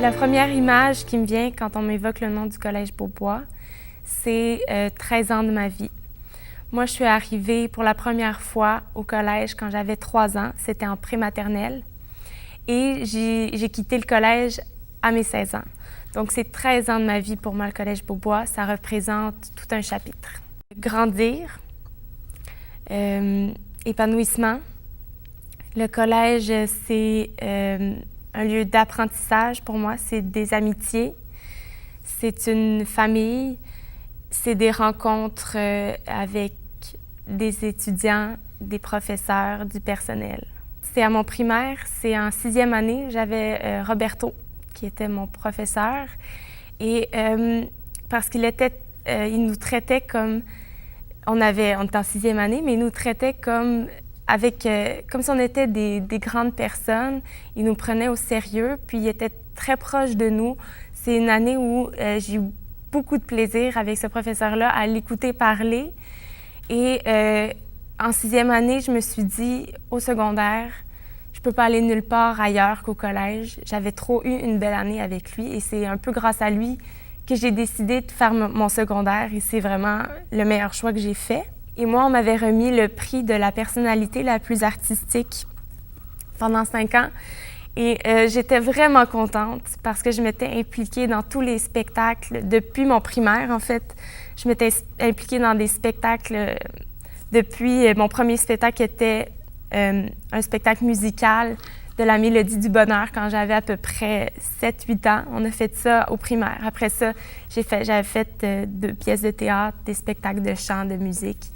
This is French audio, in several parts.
La première image qui me vient quand on m'évoque le nom du Collège Beaubois, c'est 13 ans de ma vie. Moi, je suis arrivée pour la première fois au collège quand j'avais 3 ans. C'était en prématernelle. Et j'ai quitté le collège à mes 16 ans. Donc, c'est 13 ans de ma vie pour moi, le Collège Beaubois. Ça représente tout un chapitre. Grandir, épanouissement. Le collège, c'est un lieu d'apprentissage pour moi. C'est des amitiés, c'est une famille, c'est des rencontres avec des étudiants, des professeurs, du personnel. C'est à mon primaire, c'est en 6e année, j'avais Roberto, qui était mon professeur. Et parce qu'il il nous traitait comme... On était en 6e année, mais il nous traitait comme si on était des grandes personnes. Il nous prenait au sérieux, puis il était très proche de nous. C'est une année où j'ai eu beaucoup de plaisir avec ce professeur-là à l'écouter parler. Et en 6e année, je me suis dit, au secondaire, je peux pas aller nulle part ailleurs qu'au collège. J'avais trop eu une belle année avec lui et c'est un peu grâce à lui que j'ai décidé de faire mon secondaire et c'est vraiment le meilleur choix que j'ai fait. Et moi, on m'avait remis le prix de la personnalité la plus artistique pendant 5 ans. Et j'étais vraiment contente parce que je m'étais impliquée dans tous les spectacles depuis mon primaire, en fait. Je m'étais impliquée dans des spectacles depuis mon premier spectacle était un spectacle musical de la Mélodie du bonheur quand j'avais à peu près 7-8 ans. On a fait ça au primaire. Après ça, j'avais fait 2 pièces de théâtre, des spectacles de chant, de musique.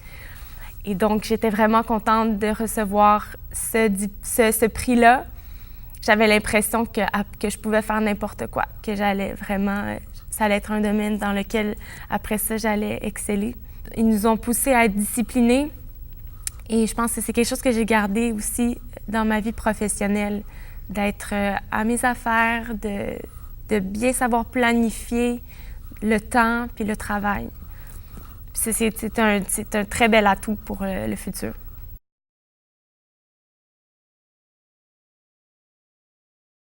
Et donc, j'étais vraiment contente de recevoir ce prix-là. J'avais l'impression que je pouvais faire n'importe quoi, que j'allais vraiment... Ça allait être un domaine dans lequel, après ça, j'allais exceller. Ils nous ont poussés à être disciplinés et je pense que c'est quelque chose que j'ai gardé aussi dans ma vie professionnelle, d'être à mes affaires, de bien savoir planifier le temps puis le travail. C'est un très bel atout pour le futur.